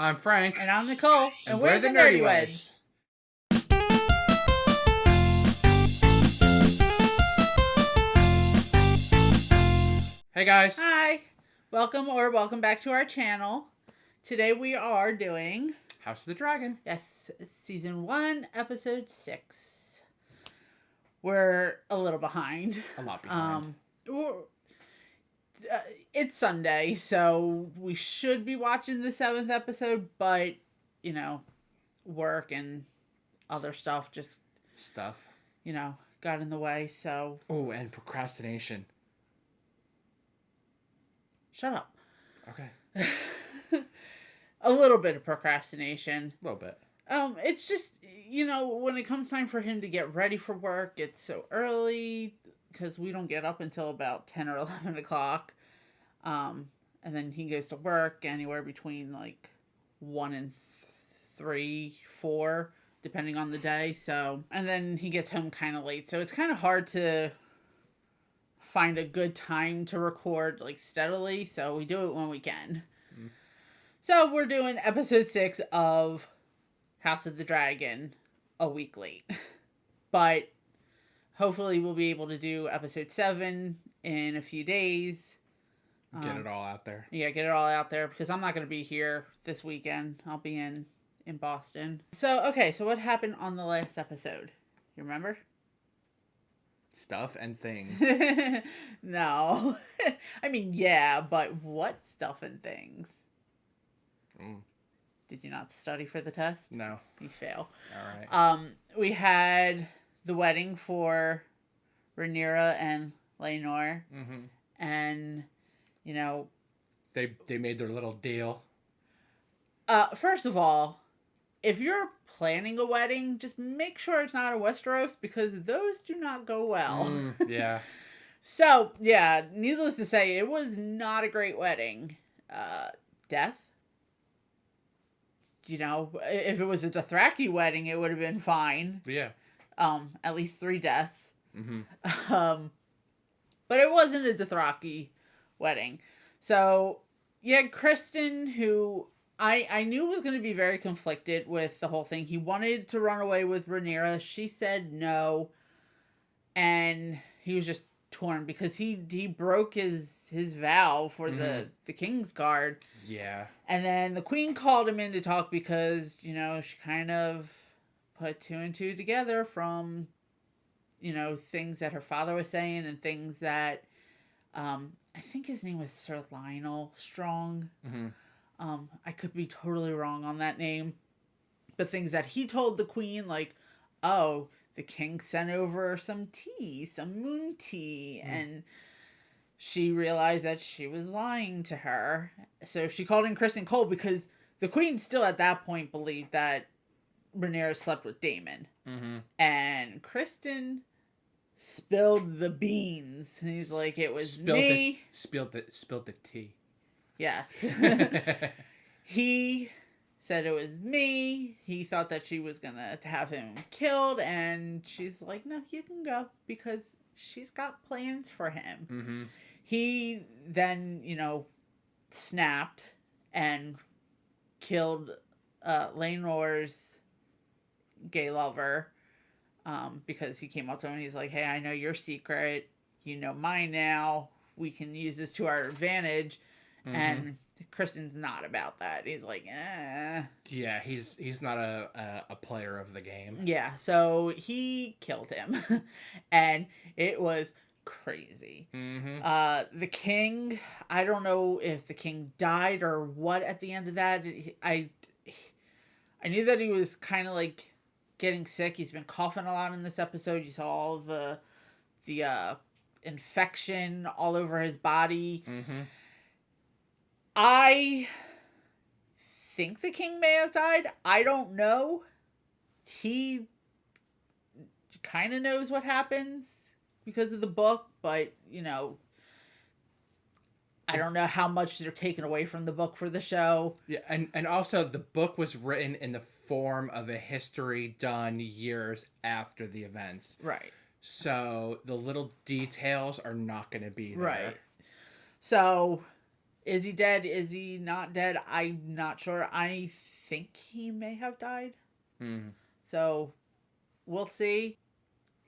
I'm Frank. And I'm Nichole. And we're the Nerdy Wedge. Hey guys. Hi. Welcome back to our channel. Today we are doing House of the Dragon. Yes, Season 1, Episode 6. We're a little behind. A lot behind. It's Sunday, so we should be watching the 7th episode, but, work and other stuff got in the way, so... Oh, and procrastination. Shut up. Okay. A little bit of procrastination. A little bit. It's just, when it comes time for him to get ready for work, it's so early, because we don't get up until about 10 or 11 o'clock. And then he goes to work anywhere between, 1 and 3, 4, depending on the day, so... And then he gets home kind of late, so it's kind of hard to find a good time to record, steadily, so we do it when we can. Mm. So we're doing episode 6 of House of the Dragon a week late. But hopefully we'll be able to do episode 7 in a few days. Get it all out there. Yeah, get it all out there, because I'm not going to be here this weekend. I'll be in Boston. So what happened on the last episode? You remember? Stuff and things. No. I mean, yeah, but what stuff and things? Did you not study for the test? No. You fail. All right. We had the wedding for Rhaenyra and Laenor. Mm-hmm. And, They made their little deal. First of all, if you're planning a wedding, just make sure it's not a Westeros, because those do not go well. Yeah. So, yeah, needless to say, it was not a great wedding. Death? If it was a Dothraki wedding, it would have been fine. Yeah. At least 3 deaths. Mm-hmm. But it wasn't a Dothraki wedding. So, yeah, Kristen, who... I knew was going to be very conflicted with the whole thing. He wanted to run away with Rhaenyra. She said no. And he was just torn because he broke his vow for the King's Guard. Yeah. And then the Queen called him in to talk because, she kind of put 2 and 2 together from, things that her father was saying and things that, I think his name was Sir Lionel Strong. Mm-hmm. I could be totally wrong on that name. But things that he told the Queen, the king sent over some tea, some moon tea. And she realized that she was lying to her. So she called in Kristen Cole because the Queen still at that point believed that Rhaenyra slept with Daemon. Mm-hmm. And Kristen spilled the beans. And he's like, it was me. Spilled the tea. Yes. He said it was me. He thought that she was going to have him killed. And she's like, no, you can go. Because she's got plans for him. Mm-hmm. He then, snapped and killed Laenor's gay lover. Because he came up to him and he's like, hey, I know your secret. You know mine now. We can use this to our advantage. Mm-hmm. And Kristen's not about that. He's like, eh. Yeah, he's not a player of the game. Yeah, so he killed him. And it was crazy. Mm-hmm. The king, I don't know if the king died or what at the end of that. I knew that he was kind of getting sick. He's been coughing a lot in this episode. You saw all the infection all over his body. Mm-hmm. I think the king may have died. I don't know. He kind of knows what happens because of the book, but, I don't know how much they're taking away from the book for the show. Yeah, and also the book was written in the form of a history done years after the events. Right. So the little details are not going to be there. Right. So... Is he dead? Is he not dead? I'm not sure. I think he may have died. Mm. So we'll see.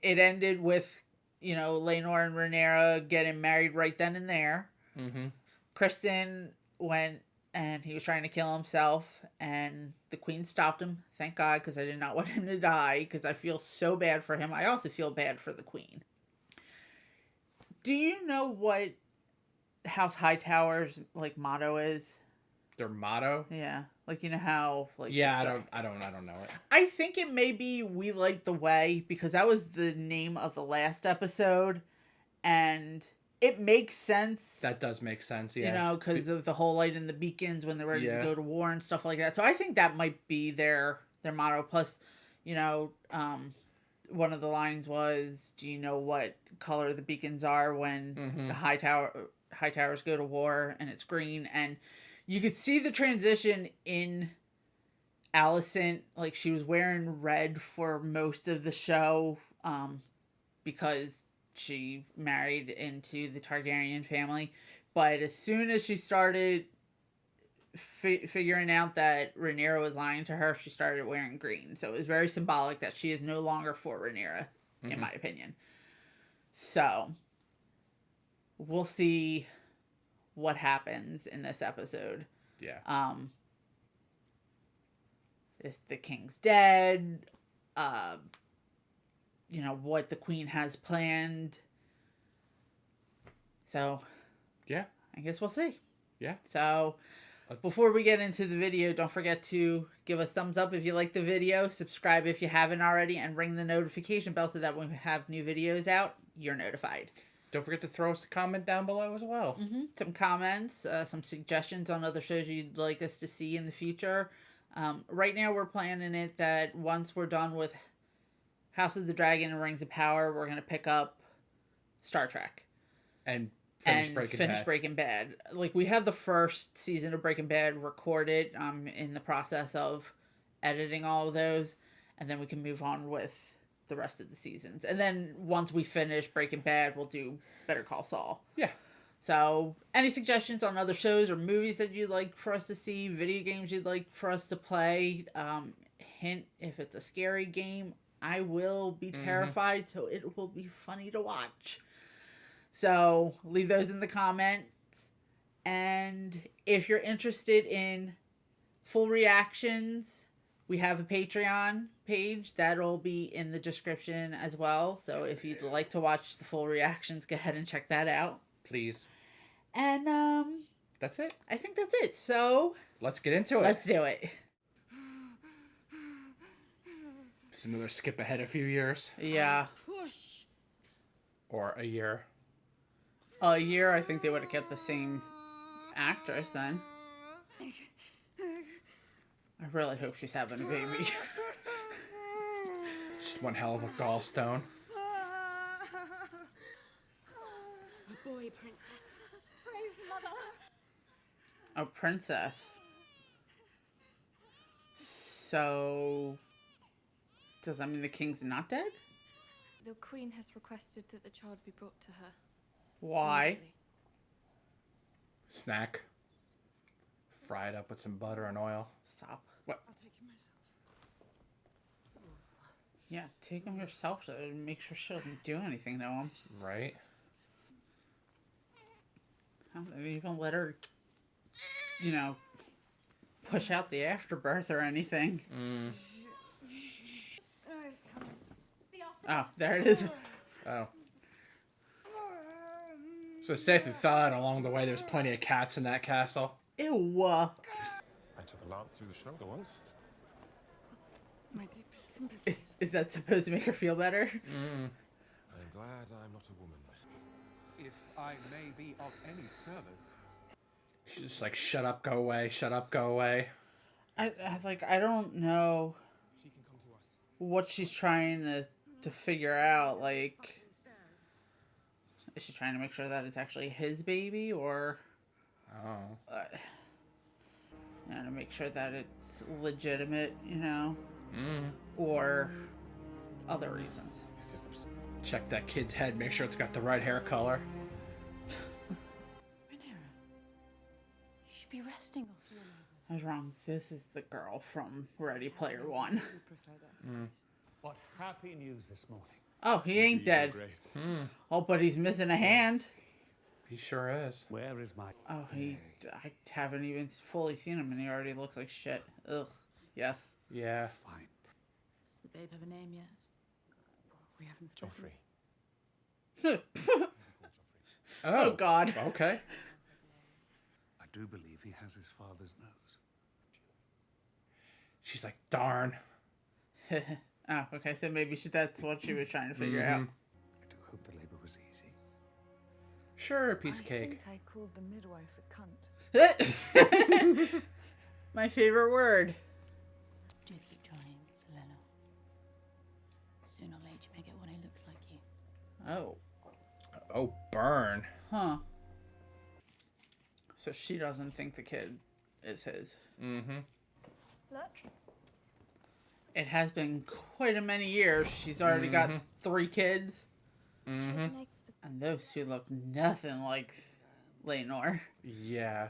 It ended with, Lenore and Rhaenyra getting married right then and there. Mm-hmm. Kristen went and he was trying to kill himself, and the queen stopped him. Thank God, because I did not want him to die, because I feel so bad for him. I also feel bad for the queen. Do you know what House Hightower's motto is? Their motto? Yeah, how Yeah, I don't know it. I think it may be "We Light the Way," because that was the name of the last episode, and it makes sense. That does make sense, yeah. Because of the whole light and the beacons when they're ready to go to war and stuff like that. So I think that might be their motto. Plus, one of the lines was, "Do you know what color the beacons are when the Hightowers go to war?" And it's green. And you could see the transition in Alicent. Like, she was wearing red for most of the show, because she married into the Targaryen family. But as soon as she started figuring out that Rhaenyra was lying to her, she started wearing green. So it was very symbolic that she is no longer for Rhaenyra, in my opinion. So we'll see what happens in this episode. Yeah. If the king's dead, what the queen has planned. So yeah, I guess we'll see. Yeah. So before we get into the video, don't forget to give us thumbs up if you like the video, subscribe if you haven't already, and ring the notification bell so that when we have new videos out, you're notified. Don't forget to throw us a comment down below as well. Some comments, some suggestions on other shows you'd like us to see in the future. Right now we're planning it that once we're done with House of the Dragon and Rings of Power, we're going to pick up Star Trek. And finish Breaking Bad. Like, we have the first season of Breaking Bad recorded. I'm in the process of editing all of those, and then we can move on with the rest of the seasons. And then once we finish Breaking Bad, we'll do Better Call Saul. Yeah. So, any suggestions on other shows or movies that you'd like for us to see, video games you'd like for us to play? Hint, if it's a scary game, I will be terrified, so it will be funny to watch. So, leave those in the comments. And if you're interested in full reactions, we have a Patreon page that'll be in the description as well. So, if you'd like to watch the full reactions, go ahead and check that out. Please. And, that's it. I think that's it. So, let's get into it. Let's do it. It's another skip ahead a few years. Yeah. Or a year. A year, I think they would have kept the same actress then. I really hope she's having a baby. Just one hell of a gallstone. A boy, princess. Praise mother. A princess. So, does that mean the king's not dead? The queen has requested that the child be brought to her. Why? Immediately. Snack. Fry it up with some butter and oil. Stop. What? I'll take him myself. Yeah, take him yourself to make sure she doesn't do anything to him. Right. I don't even let her, push out the afterbirth or anything. It's coming. Oh, there it is. Oh. So safe and fell out along the way. There's plenty of cats in that castle. Ew. I took a lance through the shoulder once. My deepest sympathies. Is that supposed to make her feel better? I'm glad I'm not a woman. If I may be of any service. She's just like, shut up, go away, shut up, go away. I don't know She can come to us. what she's trying to figure out. Like, is she trying to make sure that it's actually his baby, or Oh. to make sure that it's legitimate, or other reasons. This is absurd. Check that kid's head, make sure it's got the right hair color. Rhaenyra. Coasting off to your neighbours. I was wrong. This is the girl from Ready Player One. We prefer that. What happy news this morning. Oh, he ain't dead. Grace. Oh, but he's missing a hand. He sure is. Where is my... Oh, I haven't even fully seen him, and he already looks like shit. Ugh. Yes. Yeah. Fine. Does the babe have a name yet? We haven't spoken. Joffrey. Oh, God. Okay. I do believe he has his father's nose. She's like, darn. Oh, okay. So maybe that's what she was trying to figure out. I do hope the labour was easy. Sure, a piece of cake. I called the midwife a cunt. My favorite word. Do keep trying, Selena. Sooner or later you may get one who looks like you. Oh. Oh, burn. Huh. So she doesn't think the kid is his. Mm-hmm. Look. It has been quite a many years. She's already got 3 kids. Mm-hmm. And those two look nothing like Lenore. Yeah.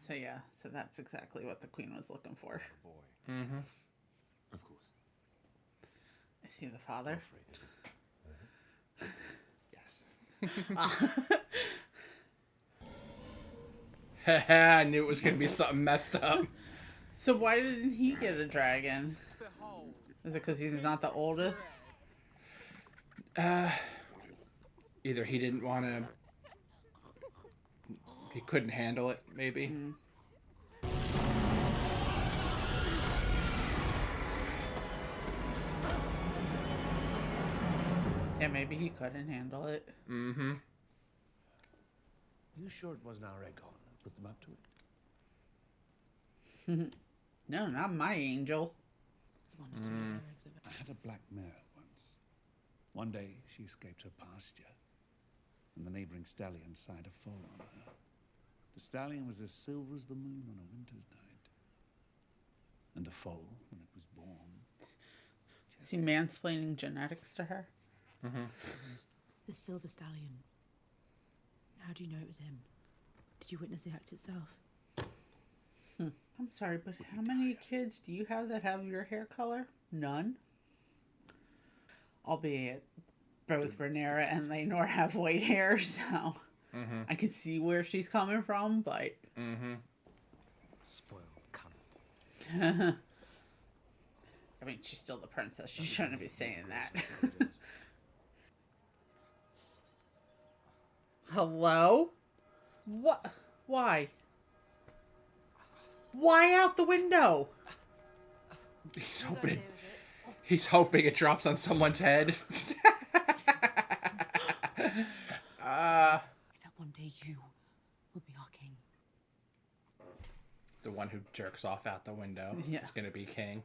So yeah, so that's exactly what the queen was looking for. Boy. Mm-hmm. Of course. I see the father. Yes. I knew it was going to be something messed up. So why didn't he get a dragon? Is it because he's not the oldest? Either he didn't want to... He couldn't handle it, maybe. Yeah, maybe he couldn't handle it. Mm-hmm. You sure it wasn't our Aegon that put them up to it? No, not my angel. It's one or two other exhibit. I had a black mare once. One day she escaped her pasture, and the neighbouring stallion sired a foal on her. The stallion was as silver as the moon on a winter's night. And the foal, when it was born... Is he mansplaining genetics to her? The silver stallion. How do you know it was him? Did you witness the act itself? I'm sorry, but how many kids do you have that have your hair color? None. Albeit, both Rhaenyra and Lenore have white hair, so I can see where she's coming from, but... Spoiled cunt. I mean, she's still the princess. She shouldn't be saying that. Hello? What? Why? Why out the window? He's hoping it drops on someone's head. Except one day you will be our king. The one who jerks off out the window is going to be king.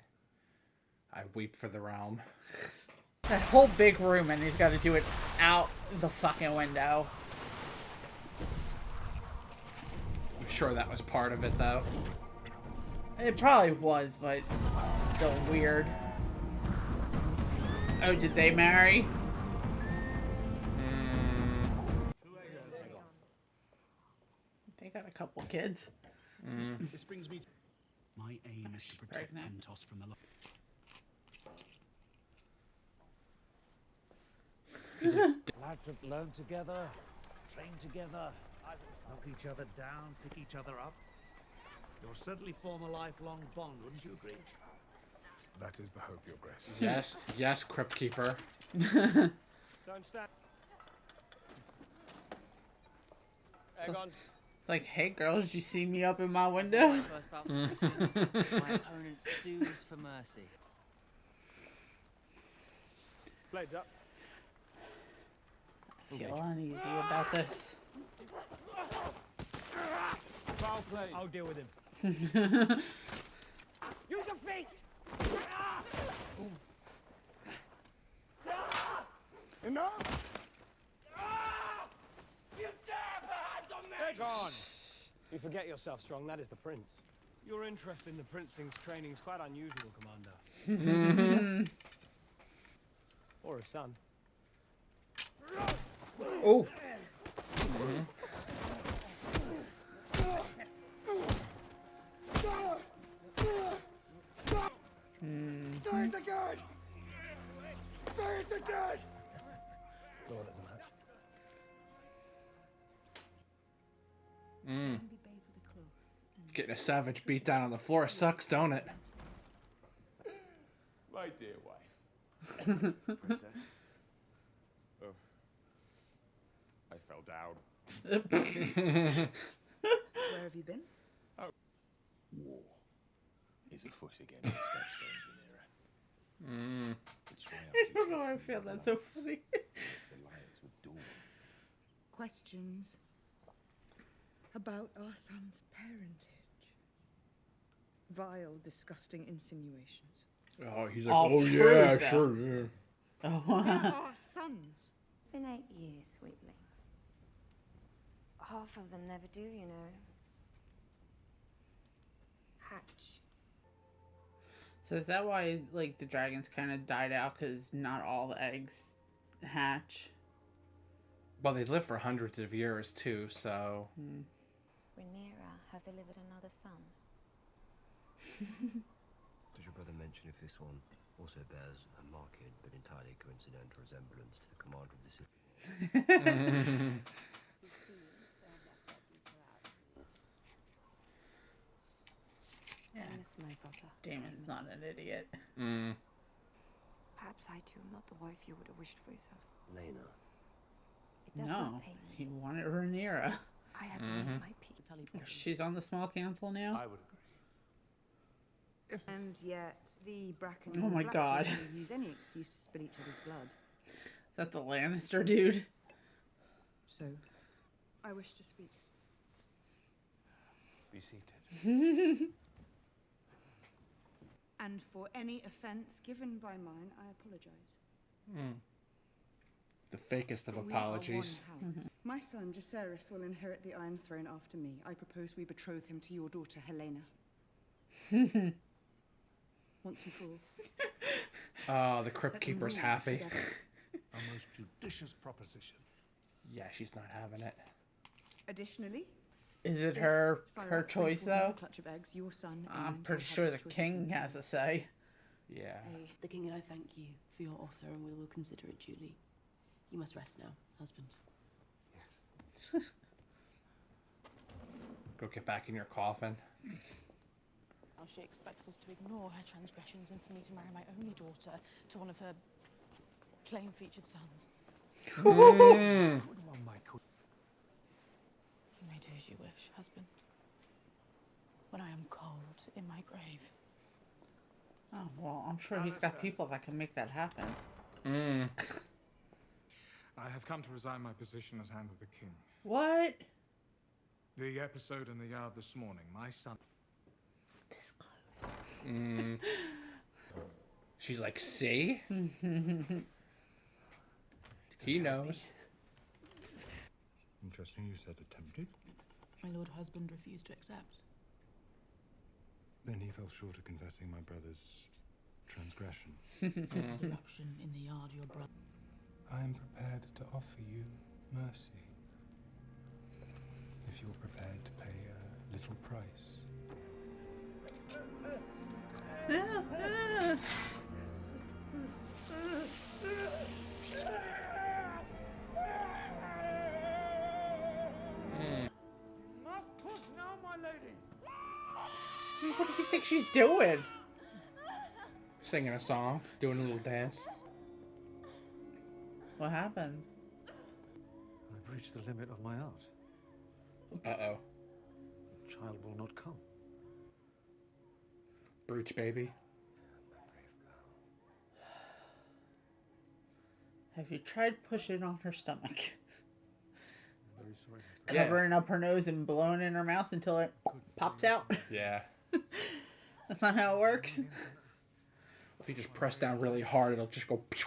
I weep for the realm. That whole big room, and he's got to do it out the fucking window. I'm sure that was part of it, though. It probably was, but still weird. Oh, did they marry? They got a couple kids. This brings me to... My aim is to protect pregnant. Pentos from the... Lads have learned together, trained together, knock each other down, pick each other up. You'll certainly form a lifelong bond, wouldn't you agree? That is the hope, Your Grace. Yes, yes, Crypt Keeper. Don't stand. Aegon. It's like, hey girls, did you see me up in my window? First battle my opponent sues for mercy. Blades up. I feel uneasy about this. Foul play. I'll deal with him. Use your feet! Enough! You dare put hands on me! Aegon! You forget yourself, Strong. That is the prince. Your interest in the Princeling's training is quite unusual, Commander. Or his son. Oh. dead! Lord, it's a match. Getting a savage beat down on the floor sucks, don't it? My dear wife. Princess. Oh. I fell down. Where have you been? War is afoot against the Stepstones, Rhaenyra. I don't know why I feel that's so funny. Its alliance with Dawn. Questions about our son's parentage. Vile, disgusting insinuations. Oh, he's like, All oh true, yeah, though. sure, yeah. They're our sons. Been 8 years, Sweetling. Half of them never do, you know. Hatch. So is that why, like, the dragons kind of died out? Because not all the eggs hatch? Well, they live for hundreds of years too, so. Rhaenyra has delivered another son. Does your brother mention if this one also bears a marked but entirely coincidental resemblance to the commander of the city? Yeah. I miss my brother. Damon's not an idiot. Perhaps I too am not the wife you would have wished for yourself. Lena. It does No, not pain me. he wanted Rhaenyra. I have made my peace. She's on the small council now? I would agree. And yet, the Brackens Oh and my God. Blackwood will use any excuse to spill each other's blood. Is that the Lannister dude? So, I wish to speak. Be seated. And for any offence given by mine, I apologise. The fakest of We are apologies. one house. My son, Jacaerys, will inherit the Iron Throne after me. I propose we betroth him to your daughter, Helena. Once and for all. Oh, the Crypt Let them Keeper's rule happy. together. A most judicious proposition. Yeah, she's not having it. Additionally, Is it if her Cyrox choice, falls into though? the clutch of eggs, your son, I'm Aemond, pretty will have sure his the choice of king them. has a say. Yeah. The king and I thank you for your offer, and we will consider it duly. You must rest now, husband. Go get back in your coffin. How she expects us to ignore her transgressions and for me to marry my only daughter to one of her plain-featured sons. Good one, my good. You may do as you wish, husband. When I am cold in my grave. Oh, well, I'm sure he's got people that can make that happen. I have come to resign my position as Hand of the King. What? The episode in the yard this morning, my son. This close. She's like, see? He knows. Interesting, you said attempted. My lord husband refused to accept. Then he fell short of confessing my brother's transgression. There's eruption in the yard, your brother. I am prepared to offer you mercy. If you're prepared to pay a little price. Must push now, my lady. What do you think she's doing? Singing a song, doing a little dance. What happened? I've reached the limit of my art. Uh-oh. The child will not come. Breach baby. Have you tried pushing on her stomach? I'm very sorry. Yeah. Covering up her nose and blowing in her mouth until it pops out? Yeah. That's not how it works. If you just press down really hard, it'll just go. Pew.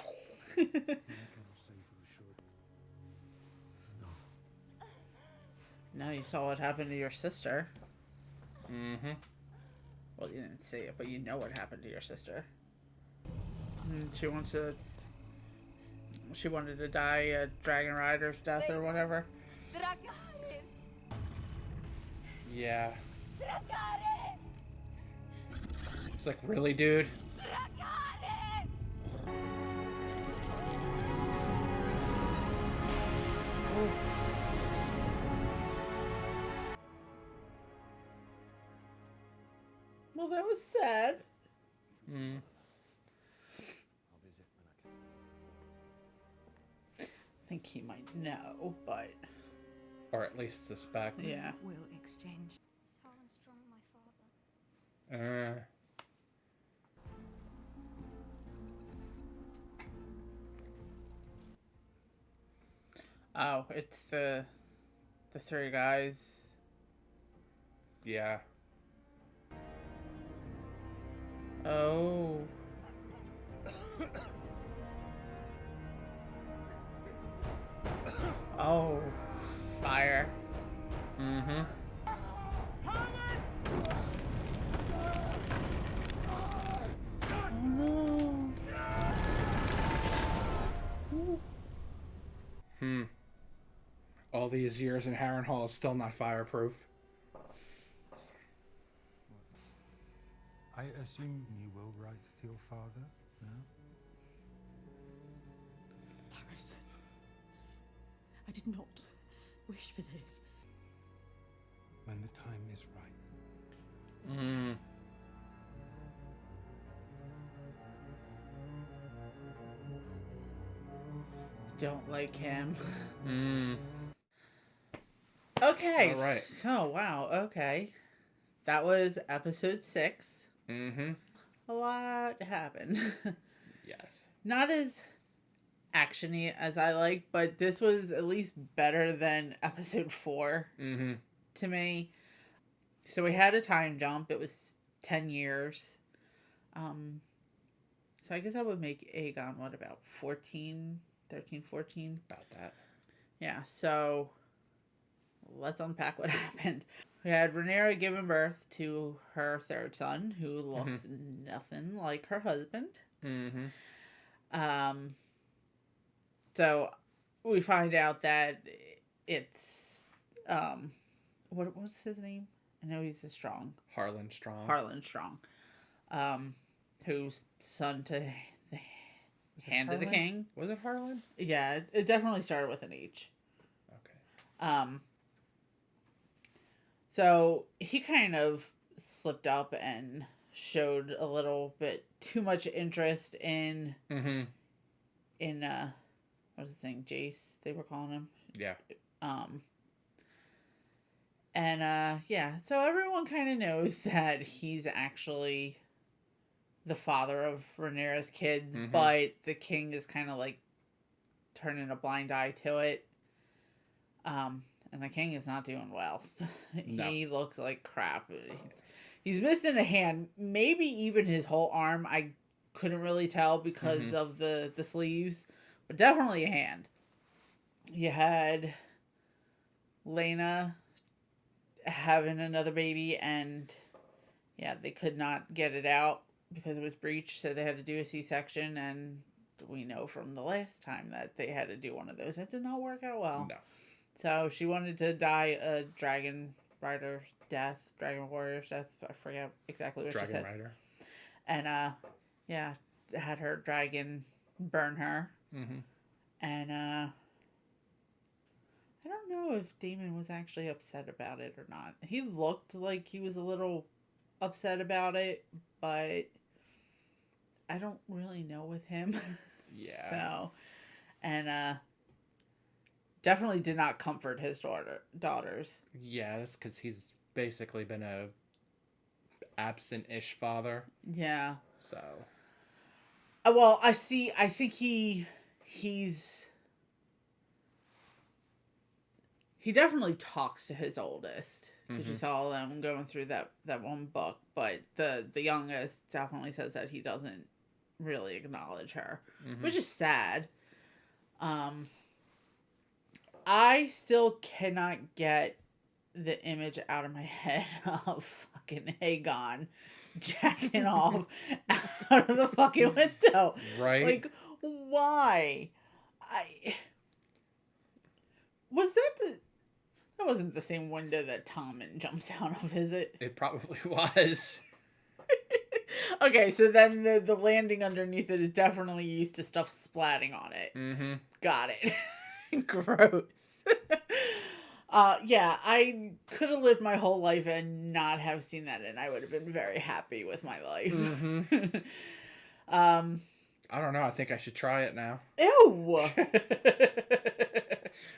I cannot say for sure. No. Now you saw what happened to your sister. Mm-hmm. Well, you didn't see it, but you know what happened to your sister. And she wants to... She wanted to die a dragon rider's death or whatever. Dracarys! Yeah. Dracarys! It's like, really, dude? Dracarys! Well, that was sad. Mm. I'll visit when I can. I think he might know, but Or at least suspect. yeah. Will exchange. Is Harlan strong, my father? Oh, it's the three guys. Yeah. Oh. Oh. Fire. Mm-hmm. Oh no. All these years in Harrenhal is still not fireproof. I assume you will write to your father now? Paris, I did not wish for this. When the time is right. Mm. Don't like him. Mm. Okay. All right. So, wow. Okay. That was episode 6. Mm-hmm. A lot happened. Yes. Not as actiony as I like, but this was at least better than episode 4 Mm-hmm. to me. So we had a time jump. It was 10 years. So I guess I would make Aegon, what, about 13, 14? About that. Yeah, so let's unpack what happened. We had Rhaenyra giving birth to her third son, who looks nothing like her husband. Mm-hmm. So we find out that it's what's his name? I know he's a Strong. Harlan Strong. Harlan Strong. Who's son to the Hand of the Harlan? King. Was it Harlan? Yeah, it definitely started with an H. Okay. So he kind of slipped up and showed a little bit too much interest in what's his name? Jace, they were calling him. Yeah. Yeah, so everyone kind of knows that he's actually the father of Rhaenyra's kids, but the king is kind of like turning a blind eye to it. And the king is not doing well. No. He looks like crap. He's missing a hand, maybe even his whole arm. I couldn't really tell because of the sleeves, but definitely a hand. You had Lena having another baby, and yeah, they could not get it out because it was breached, so they had to do a C-section, and we know from the last time that they had to do one of those. It did not work out well. No. So she wanted to die a dragon warrior's death. I forget exactly what she said. Dragon Rider. And yeah, had her dragon burn her. And I don't know if Daemon was actually upset about it or not. He looked like he was a little upset about it, but I don't really know with him. Yeah. So, and definitely did not comfort his daughters. Yeah, that's because he's basically been a absent-ish father. Yeah. So. Well, I think he definitely talks to his oldest, because you saw them going through that one book, but the youngest definitely says that he doesn't really acknowledge her, which is sad. I still cannot get the image out of my head of fucking Aegon jacking off out of the fucking window. Right. Like, why? That wasn't the same window that Tommen jumps out of, is it? It probably was. Okay, so then the landing underneath it is definitely used to stuff splatting on it. Got it. Gross. Yeah, I could have lived my whole life and not have seen that, and I would have been very happy with my life. Mm-hmm. um, I don't know. I think I should try it now. Ew.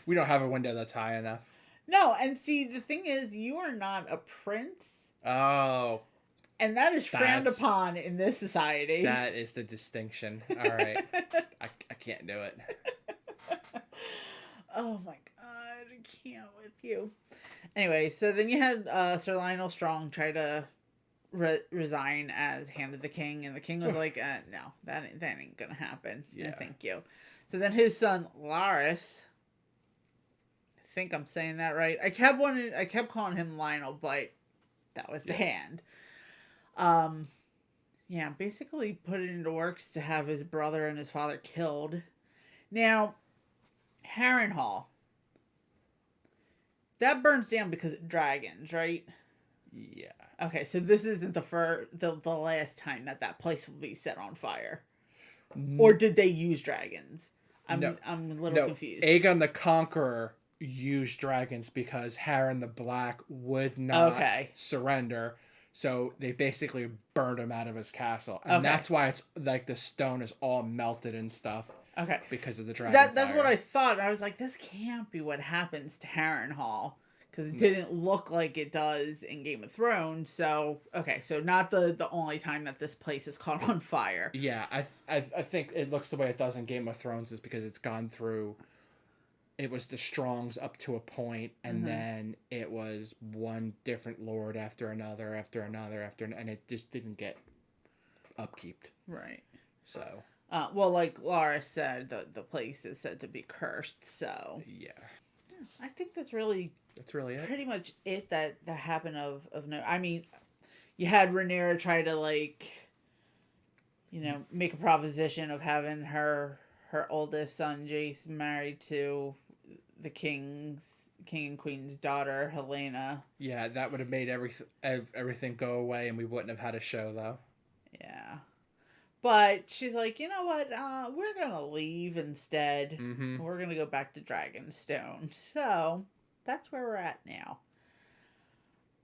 We don't have a window that's high enough. No, and see, the thing is, you are not a prince. Oh. And that is frowned upon in this society. That is the distinction. All right. I can't do it. Oh my god, I can't with you. Anyway, so then you had Sir Lionel Strong try to resign as Hand of the King, and the king was like, no, that ain't gonna happen. Yeah. No, thank you. So then his son, Laris, I think I'm saying that right. I kept calling him Lionel, but that was the hand. Yeah, basically put it into works to have his brother and his father killed. Now, Harrenhal, that burns down because of dragons, right? Yeah. Okay, so this isn't the last time that place will be set on fire. Or did they use dragons? I'm a little confused. Aegon the Conqueror used dragons because Harren the Black would not surrender. So they basically burned him out of his castle. And that's why it's like the stone is all melted and stuff. Okay. Because of the dragon That's what I thought. I was like, this can't be what happens to Harrenhal. Because it didn't look like it does in Game of Thrones. So, okay. So not the only time that this place is caught on fire. Yeah. I think it looks the way it does in Game of Thrones is because it's gone through... It was the Strongs up to a point, and then it was one different lord after another, and it just didn't get upkeeped. Right. So. Well, like Laura said, the place is said to be cursed, so. Yeah. I think that's really it. Pretty much it that happened of no. I mean, you had Rhaenyra try to, like, you know, make a proposition of having her oldest son, Jace, married to the king and queen's daughter, Helena. Yeah, that would have made everything go away, and we wouldn't have had a show, though. Yeah. But she's like, you know what? We're going to leave instead. Mm-hmm. We're going to go back to Dragonstone. So, that's where we're at now.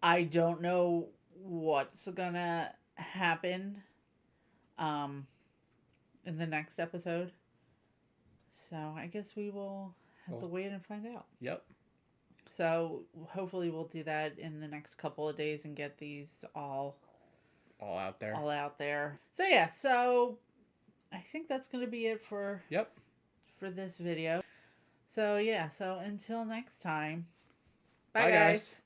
I don't know what's going to happen in the next episode. So, I guess we will have to wait and find out. Yep. So, hopefully we'll do that in the next couple of days and get these all out there. All out there. So, yeah. So, I think that's going to be it for this video. So, yeah. So, until next time. Bye guys.